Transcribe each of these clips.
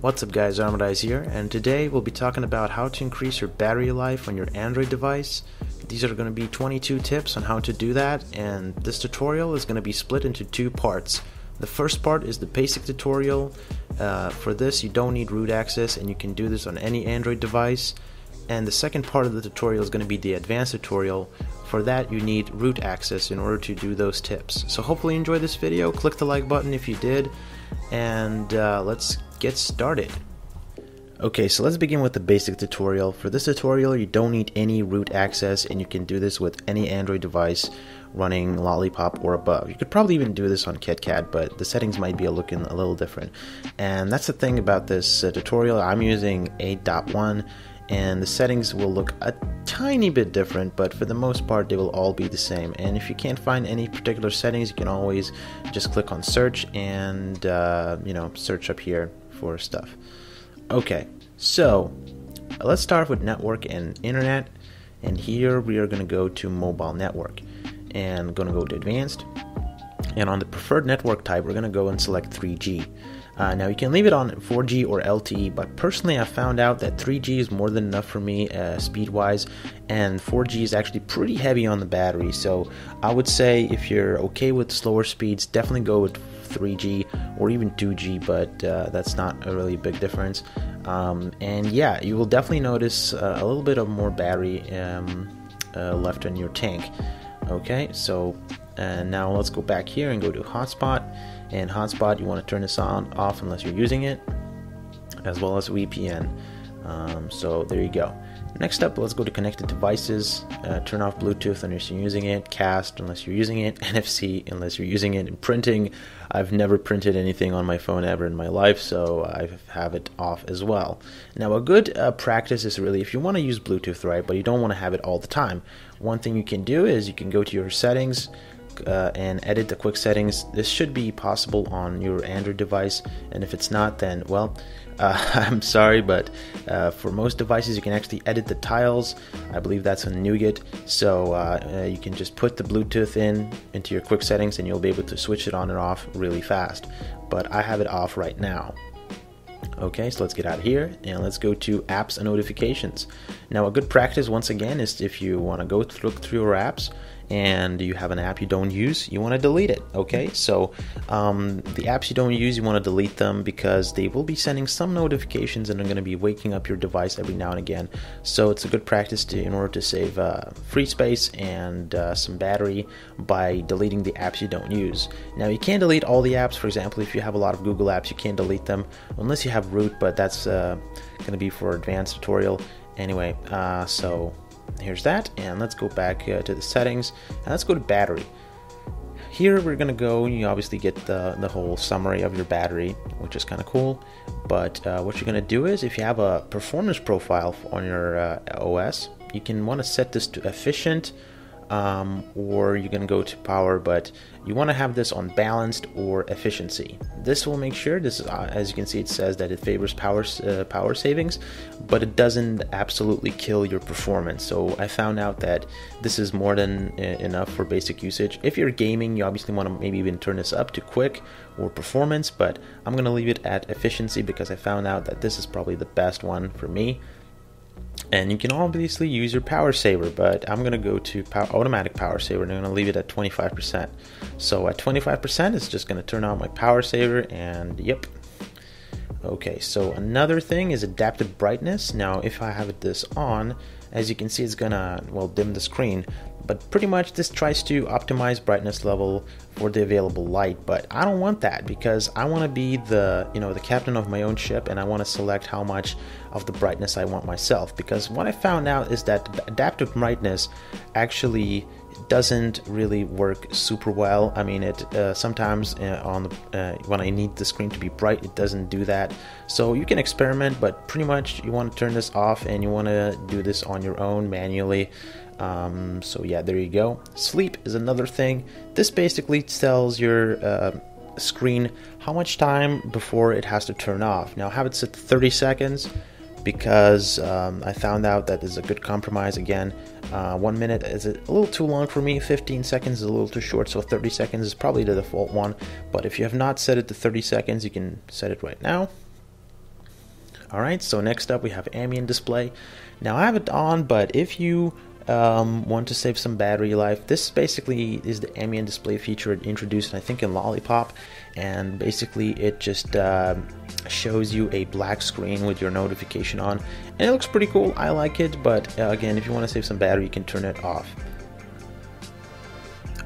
What's up guys, Armadyz here, and today we'll be talking about how to increase your battery life on your Android device. These are going to be 22 tips on how to do that, and this tutorial is going to be split into two parts. The first part is the basic tutorial. For this you don't need root access and you can do this on any Android device. And the second part of the tutorial is going to be the advanced tutorial. For that you need root access in order to do those tips. So hopefully you enjoyed this video. Click the like button if you did, and let's get started. Okay, so let's begin with the basic tutorial. For this tutorial you don't need any root access and you can do this with any Android device running Lollipop or above. You could probably even do this on KitKat, but the settings might be looking a little different. And that's the thing about this tutorial. I'm using 8.1 and the settings will look a tiny bit different, but for the most part they will all be the same. And if you can't find any particular settings, you can always just click on search and search up here for stuff. Okay, so let's start with network and internet, and here we are going to go to mobile network and going to go to advanced, and on the preferred network type we're going to go and select 3G. Now you can leave it on 4G or LTE, but personally I found out that 3G is more than enough for me speed wise, and 4G is actually pretty heavy on the battery. So I would say if you're okay with slower speeds, definitely go with 3G or even 2G, but that's not a really big difference. And yeah, you will definitely notice a little bit of more battery left in your tank. Okay, so now let's go back here and go to hotspot. And hotspot, you want to turn this on off unless you're using it, as well as VPN. So there you go. Next up, let's go to connected devices. Turn off Bluetooth unless you're using it, cast unless you're using it, NFC unless you're using it, and printing. I've never printed anything on my phone ever in my life, so I have it off as well. Now a good practice is really if you want to use Bluetooth, right, but you don't want to have it all the time. One thing you can do is you can go to your settings, and edit the quick settings. This should be possible on your Android device, and if it's not, then well, I'm sorry, but for most devices you can actually edit the tiles. I believe that's on Nougat, so you can just put the Bluetooth into your quick settings and you'll be able to switch it on and off really fast, but I have it off right now. Okay, so let's get out of here and let's go to apps and notifications. Now a good practice once again is if you want to go look through your apps and you have an app you don't use, you want to delete it. Okay, so the apps you don't use, you want to delete them because they will be sending some notifications and are going to be waking up your device every now and again. So it's a good practice in order to save free space and some battery by deleting the apps you don't use. Now you can't delete all the apps. For example, if you have a lot of Google apps, you can't delete them unless you have root, but that's going to be for advanced tutorial anyway. So here's that, and let's go back to the settings and let's go to battery. Here we're gonna go, you obviously get the whole summary of your battery, which is kind of cool, but what you're gonna do is if you have a performance profile on your OS, you can want to set this to efficient, or you can go to power, but you want to have this on balanced or efficiency. This will make sure, this is, as you can see, it says that it favors power savings, but it doesn't absolutely kill your performance. So I found out that this is more than enough for basic usage. If you're gaming, you obviously want to maybe even turn this up to quick or performance, but I'm going to leave it at efficiency because I found out that this is probably the best one for me. And you can obviously use your power saver, but I'm going to go to automatic power saver and I'm going to leave it at 25%. So at 25% it's just going to turn on my power saver, and yep. Okay, so another thing is adaptive brightness. Now if I have this on, as you can see, it's gonna, well, dim the screen, But pretty much this tries to optimize brightness level for the available light, but I don't want that because I want to be the the captain of my own ship, and I want to select how much of the brightness I want myself. Because what I found out is that adaptive brightness actually doesn't really work super well. I mean, it sometimes when I need the screen to be bright, it doesn't do that. So you can experiment, but pretty much you want to turn this off and you want to do this on your own manually. So yeah, there you go. Sleep is another thing. This basically tells your screen how much time before it has to turn off. Now have it set to 30 seconds because I found out that is a good compromise. Again, 1 minute is a little too long for me, 15 seconds is a little too short, so 30 seconds is probably the default one. But if you have not set it to 30 seconds, you can set it right now. Alright, so next up we have ambient display. Now I have it on, but if you want to save some battery life, this basically is the ambient display feature introduced, I think, in Lollipop, and basically it just shows you a black screen with your notification on, and it looks pretty cool. I like it, but again, if you want to save some battery, you can turn it off.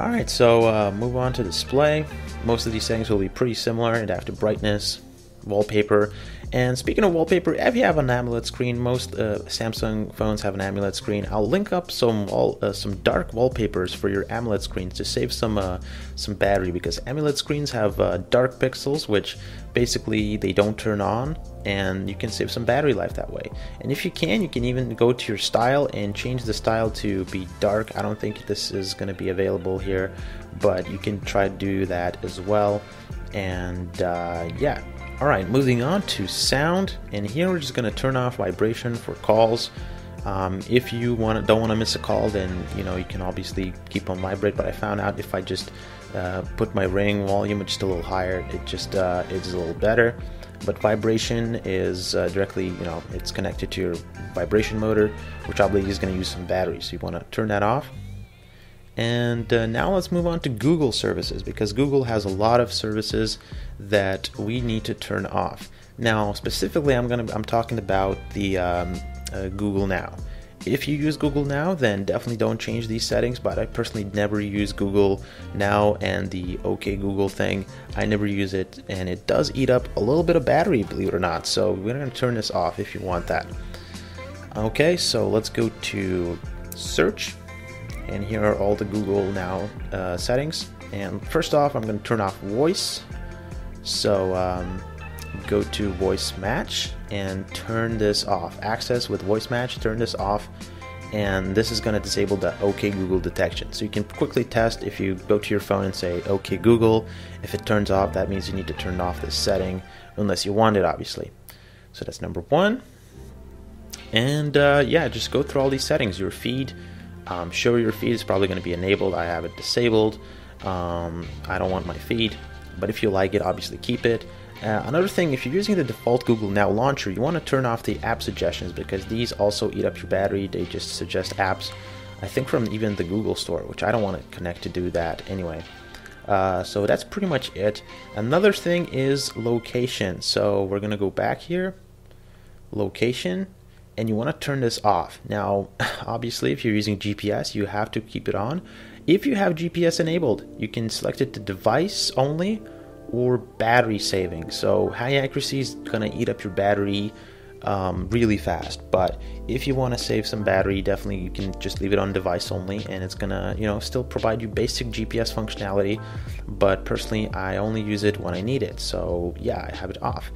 Alright, so move on to display. Most of these settings will be pretty similar. Adaptive brightness, wallpaper. And speaking of wallpaper, if you have an AMOLED screen, most Samsung phones have an AMOLED screen. I'll link up some dark wallpapers for your AMOLED screens to save some battery, because AMOLED screens have dark pixels, which basically they don't turn on, and you can save some battery life that way. And if you can even go to your style and change the style to be dark. I don't think this is going to be available here, but you can try to do that as well. And yeah. Alright, moving on to sound, and here we're just going to turn off vibration for calls. If you don't want to miss a call, then you can obviously keep on vibrate, but I found out if I just put my ring volume just a little higher, it just is a little better. But vibration is directly, it's connected to your vibration motor, which obviously is going to use some battery, so you want to turn that off. And now let's move on to Google services, because Google has a lot of services that we need to turn off. Now, specifically, I'm talking about the Google Now. If you use Google Now, then definitely don't change these settings. But I personally never use Google Now and the OK Google thing. I never use it, and it does eat up a little bit of battery, believe it or not. So we're going to turn this off if you want that. Okay, so let's go to search. And here are all the Google Now settings. And first off, I'm going to turn off voice. So go to voice match and turn this off. Access with voice match, turn this off. And this is going to disable the OK Google detection. So you can quickly test if you go to your phone and say OK Google. If it turns off, that means you need to turn off this setting, unless you want it, obviously. So that's number one. And yeah, just go through all these settings. Your feed. Show your feed is probably going to be enabled. I have it disabled. I don't want my feed, but if you like it, obviously keep it. Another thing, if you're using the default Google Now launcher, you want to turn off the app suggestions, because these also eat up your battery. They just suggest apps, I think from even the Google Store, which I don't want to connect to do that anyway. So that's pretty much it. Another thing is location. So we're going to go back here, location. And you want to turn this off. Now, obviously, if you're using GPS, you have to keep it on. If you have GPS enabled, you can select it to device only or battery saving. So high accuracy is going to eat up your battery really fast. But if you want to save some battery, definitely you can just leave it on device only, and it's going to, still provide you basic GPS functionality. But personally, I only use it when I need it. So yeah, I have it off.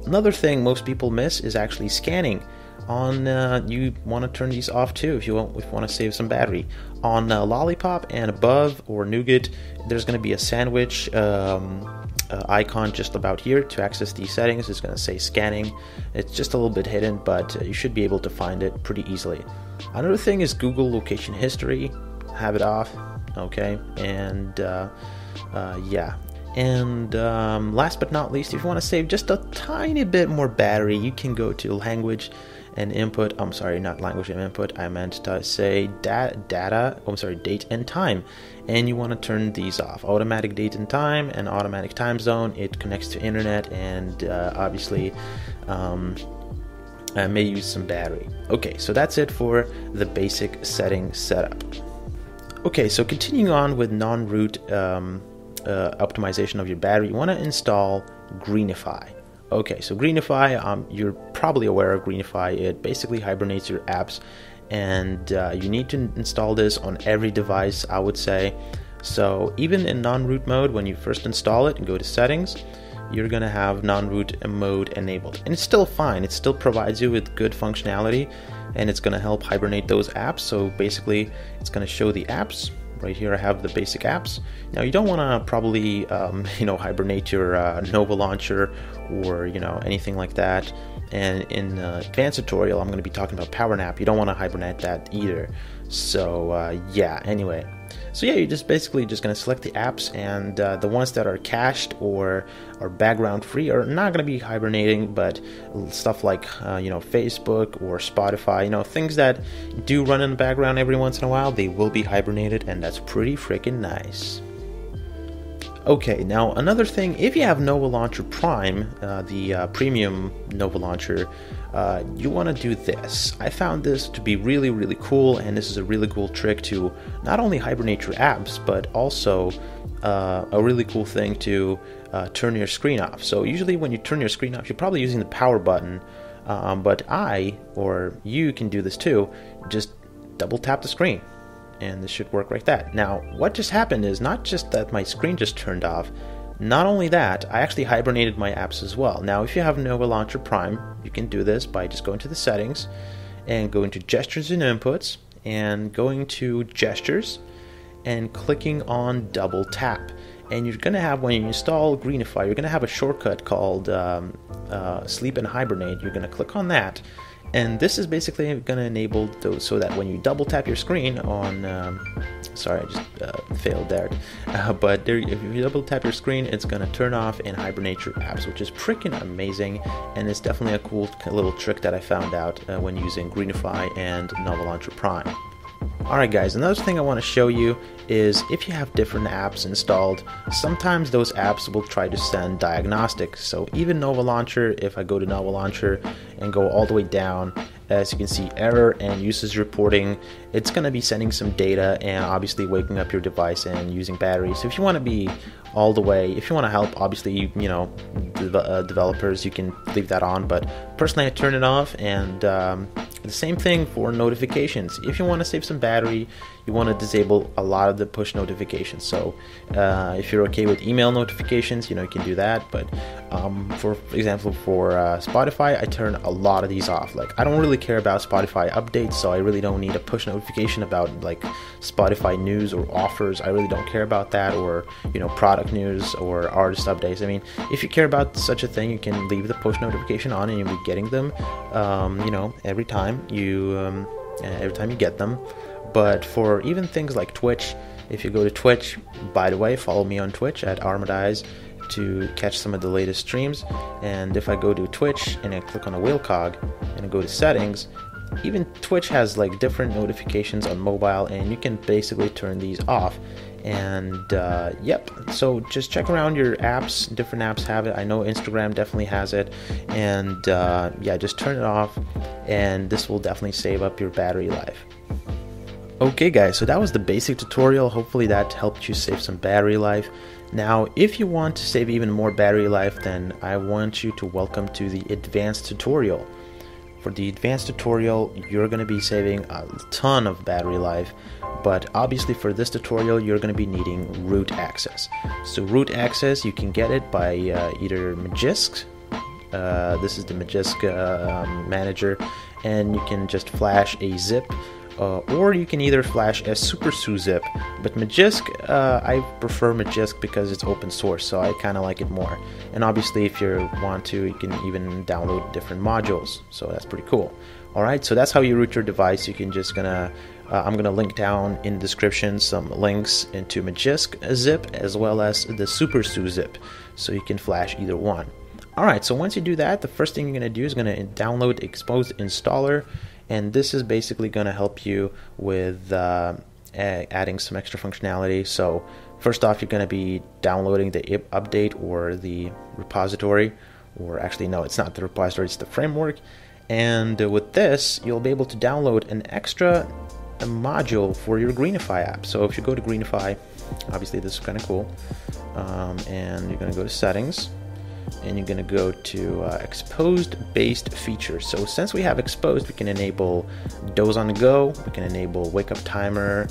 Another thing most people miss is actually scanning. You want to turn these off too if you want to save some battery. On Lollipop and above, or Nougat, there's going to be a sandwich icon just about here. To access these settings, it's going to say scanning. It's just a little bit hidden, but you should be able to find it pretty easily. Another thing is Google location history. Have it off, okay? And yeah. And last but not least, if you want to save just a tiny bit more battery, you can go to language and input. I'm sorry, not language and input. I meant to say date and time. And you want to turn these off. Automatic date and time and automatic time zone. It connects to internet, and obviously may use some battery. Okay, so that's it for the basic setting setup. Okay, so continuing on with non-root optimization of your battery, you want to install Greenify. Okay, so Greenify, you're probably aware of Greenify. It basically hibernates your apps, and you need to install this on every device, I would say. So even in non-root mode, when you first install it and go to settings, you're going to have non-root mode enabled. And it's still fine. It still provides you with good functionality, and it's going to help hibernate those apps. So basically, it's going to show the apps. Right here I have the basic apps. Now you don't want to probably hibernate your Nova launcher or anything like that. And in advanced tutorial I'm going to be talking about power nap. You don't want to hibernate that either. So yeah, anyway. So yeah, you're just basically just going to select the apps, and the ones that are cached or are background free are not going to be hibernating, but stuff like Facebook or Spotify, things that do run in the background every once in a while, they will be hibernated, and that's pretty freaking nice. Okay, now another thing, if you have Nova Launcher Prime, the premium Nova Launcher, you want to do this. I found this to be really, really cool, and this is a really cool trick to not only hibernate your apps, but also a really cool thing to turn your screen off. So usually when you turn your screen off, you're probably using the power button, but I, or you can do this too, just double tap the screen. And this should work like that. Now, what just happened is not just that my screen just turned off, not only that, I actually hibernated my apps as well. Now, if you have Nova Launcher Prime, you can do this by just going to the settings and going to gestures and inputs and going to gestures and clicking on double tap. And you're going to have, when you install Greenify, you're going to have a shortcut called sleep and hibernate. You're going to click on that. And this is basically going to enable those so that when you double tap your screen on, sorry, I just failed there. But there, if you double tap your screen, it's going to turn off and hibernate your apps, which is freaking amazing. And it's definitely a cool little trick that I found out when using Greenify and Nova Launcher Prime. Alright guys, another thing I want to show you is if you have different apps installed, sometimes those apps will try to send diagnostic. So even Nova Launcher, if I go to Nova Launcher and go all the way down, as you can see, error and usage reporting, it's going to be sending some data and obviously waking up your device and using batteries. So if you want to be all the way, if you want to help, obviously, developers, you can leave that on, but personally I turn it off. And the same thing for notifications. If you want to save some battery, you want to disable a lot of the push notifications. So if you're okay with email notifications, you can do that. But for example, for Spotify, I turn a lot of these off. Like, I don't really care about Spotify updates, so I really don't need a push notification about like Spotify news or offers. I really don't care about that, or product news or artist updates. I mean, if you care about such a thing, you can leave the push notification on, and you'll be getting them every time you get them. But for even things like Twitch, if you go to Twitch, by the way, follow me on Twitch at Armadyz to catch some of the latest streams. And if I go to Twitch and I click on a wheel cog and I go to settings, even Twitch has like different notifications on mobile, and you can basically turn these off. And yep, so just check around your apps. Different apps have it. I know Instagram definitely has it. And yeah, just turn it off, and this will definitely save up your battery life. Okay guys, so that was the basic tutorial. Hopefully that helped you save some battery life. Now, if you want to save even more battery life, then I want you to welcome to the advanced tutorial. For the advanced tutorial, you're going to be saving a ton of battery life, but obviously for this tutorial, you're going to be needing root access. So root access, you can get it by either Magisk. This is the Magisk manager, and you can just flash a zip. Or you can either flash a super zip, but Magisk, I prefer Magisk because it's open source, so I kind of like it more. And obviously if you want to, you can even download different modules, so that's pretty cool. Alright, so that's how you root your device. You can just I'm gonna link down in the description some links into Magisk zip as well as the super zip, so you can flash either one. Alright, so once you do that, the first thing you're gonna do is gonna download Xposed installer. And this is basically going to help you with adding some extra functionality. So first off, you're going to be downloading the update or the repository, or actually no, it's not the repository, it's the framework. And with this, you'll be able to download an extra a module for your Greenify app. So if you go to Greenify, obviously this is kind of cool, and you're going to go to settings, and you're going to go to exposed based features. So since we have exposed, we can enable doze on the go, we can enable wake up timer,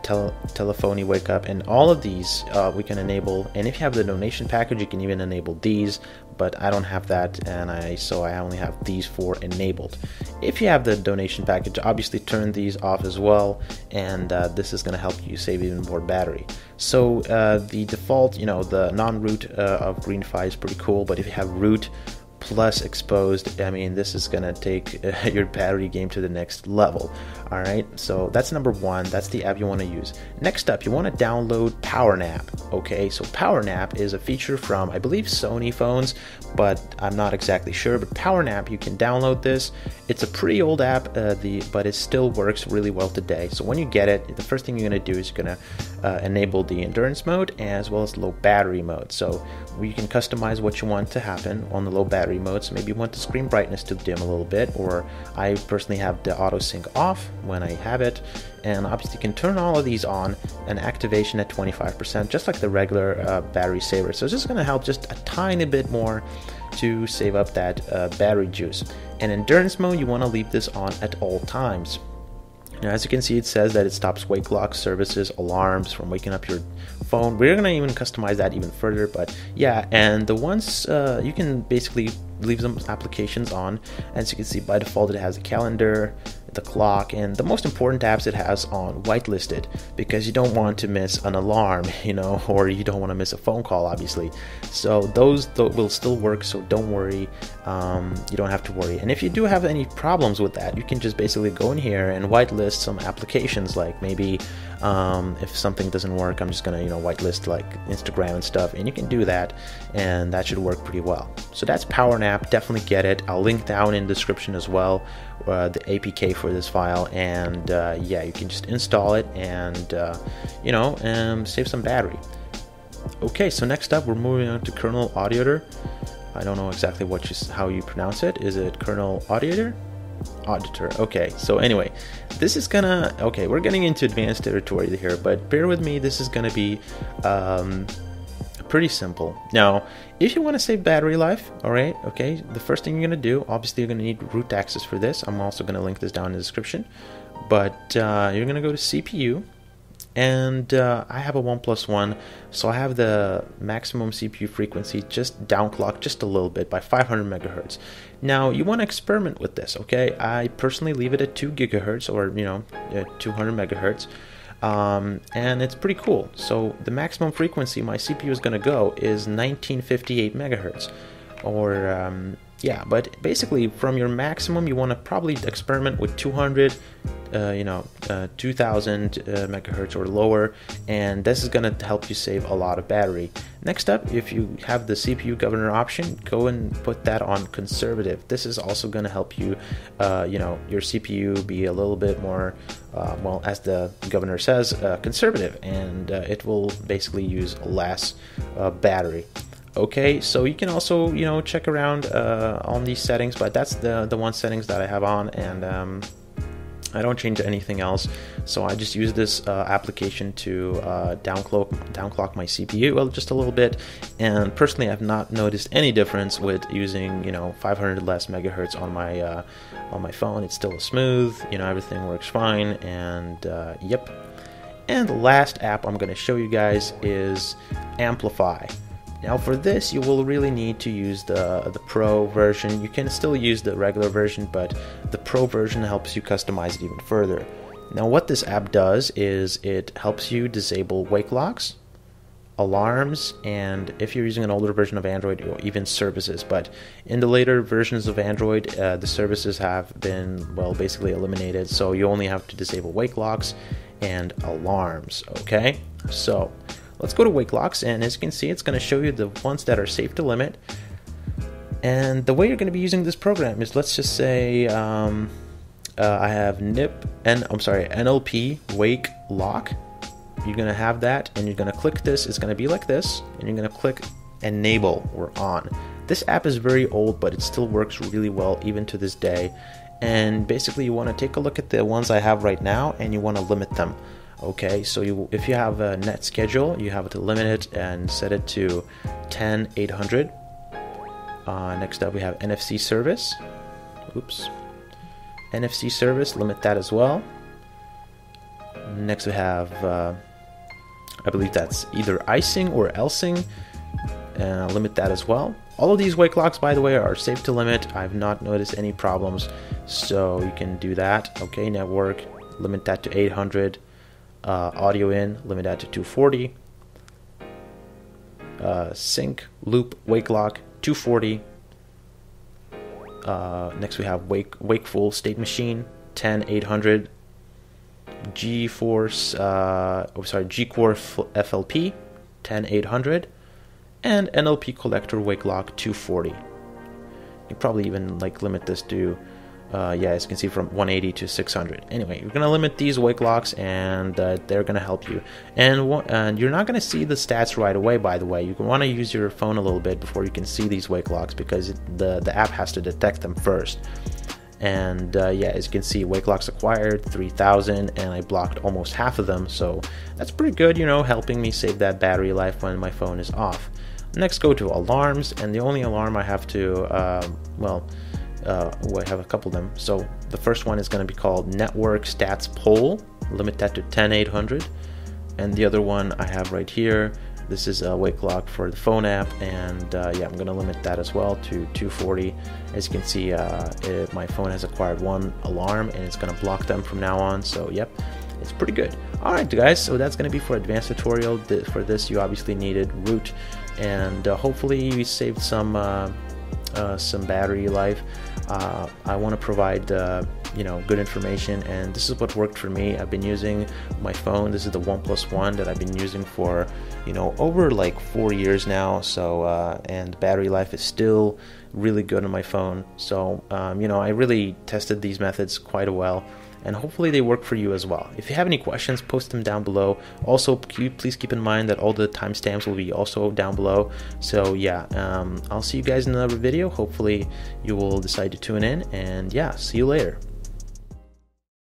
telephony wake up, and all of these we can enable. And if you have the donation package, you can even enable these, but I don't have that, and so I only have these 4 enabled. If you have the donation package, obviously turn these off as well, and this is going to help you save even more battery. So the default, the non-root of Greenify is pretty cool, but if you have root plus exposed, I mean, this is gonna take your battery game to the next level. All right, so that's number 1. That's the app you want to use. Next up, you want to download PowerNap. Okay, so PowerNap is a feature from, I believe, Sony phones, but I'm not exactly sure. But PowerNap, you can download this. It's a pretty old app, but it still works really well today. So when you get it, the first thing you're going to do is you're going to enable the endurance mode as well as low battery mode. So you can customize what you want to happen on the low battery mode. So maybe you want the screen brightness to dim a little bit, or I personally have the auto sync off when I have it. And obviously you can turn all of these on, and activation at 25%, just like the regular battery saver. So it's just going to help just a tiny bit more to save up that battery juice. And endurance mode, you want to leave this on at all times. Now, as you can see, it says that it stops wake lock services, alarms from waking up your phone. We're going to even customize that even further, but yeah, and the ones you can basically leave some applications on. As you can see, by default, it has a calendar, the clock, and the most important apps it has on whitelisted, because you don't want to miss an alarm, or you don't want to miss a phone call, obviously. So those will still work, so don't worry. You don't have to worry. And if you do have any problems with that, you can just basically go in here and whitelist some applications, like maybe if something doesn't work, I'm just gonna whitelist like Instagram and stuff, and you can do that, and that should work pretty well. So that's PowerNap. Definitely get it. I'll link down in the description as well the APK for this file, and yeah, you can just install it and save some battery. Okay, so next up we're moving on to Kernel Adiutor. I don't know exactly how you pronounce it. Is it Kernel Adiutor? Auditor. Okay, so anyway, this is we're getting into advanced territory here, but bear with me. This is gonna be pretty simple. Now, if you want to save battery life, the first thing you're gonna do, obviously you're gonna need root access for this. I'm also gonna link this down in the description, but you're gonna go to CPU, and I have a 1+1, so I have the maximum CPU frequency just downclocked just a little bit by 500 megahertz. Now you want to experiment with this, okay? I personally leave it at 2 gigahertz, or 200 megahertz, and it's pretty cool. So the maximum frequency my CPU is going to go is 1958 megahertz, or yeah, but basically from your maximum you want to probably experiment with 200, 2000 megahertz or lower, and this is going to help you save a lot of battery. Next up, if you have the CPU governor option, go and put that on conservative. This is also going to help you, your CPU be a little bit more, well, as the governor says, conservative, and it will basically use less battery. Okay, so you can also check around on these settings, but that's the one settings that I have on, and I don't change anything else. So I just use this application to downclock my CPU, well, just a little bit. And personally, I've not noticed any difference with using 500 less megahertz on my phone. It's still smooth, everything works fine, and yep. And the last app I'm going to show you guys is Amplify. Now for this, you will really need to use the Pro version. You can still use the regular version, but the Pro version helps you customize it even further. Now what this app does is it helps you disable wake locks, alarms, and if you're using an older version of Android, or even services. But in the later versions of Android, the services have been, well, basically eliminated, so you only have to disable wake locks and alarms, okay? So let's go to wake locks, and as you can see, it's going to show you the ones that are safe to limit. And the way you're going to be using this program is, let's just say I have NLP wake lock. You're going to have that, and you're going to click this. It's going to be like this, and you're going to click enable or on. This app is very old, but it still works really well even to this day. and basically you want to take a look at the ones I have right now and you want to limit them. Okay, so if you have a net schedule, you have to limit it and set it to 10,800. Next up we have NFC service. Oops. NFC service, limit that as well. Next we have, I believe that's either icing or elsing. Limit that as well. All of these wake locks, by the way, are safe to limit. I've not noticed any problems, so you can do that. Okay, network, limit that to 800. Audio in, limit that to 240. Sync, loop, wake lock, 240. Next we have wakeful state machine, 10,800. G-Core FLP, 10,800. And NLP collector wake lock, 240. You probably even like limit this to as you can see, from 180 to 600. Anyway, you're gonna limit these wake locks, and they're gonna help you. And you're not gonna see the stats right away, by the way. You want to use your phone a little bit before you can see these wake locks, because the app has to detect them first. And as you can see, wake locks acquired 3,000, and I blocked almost half of them, so that's pretty good, you know, helping me save that battery life when my phone is off. Next, go to alarms, and the only alarm I have to I have a couple of them. So the first one is going to be called Network Stats Poll, limit that to 10,800. And the other one I have right here, this is a wake lock for the phone app, and I'm going to limit that as well to 240. As you can see, my phone has acquired one alarm, and it's going to block them from now on. So yep, it's pretty good. Alright guys, so that's going to be for advanced tutorial. For this you obviously needed root, and hopefully you saved some battery life. I want to provide good information, and this is what worked for me. I've been using my phone. This is the OnePlus One that I've been using for over like 4 years now. So and battery life is still really good on my phone. So I really tested these methods quite well, and hopefully they work for you as well. If you have any questions, post them down below. Also, please keep in mind that all the timestamps will be also down below. So yeah, I'll see you guys in another video. Hopefully you will decide to tune in, and yeah, see you later.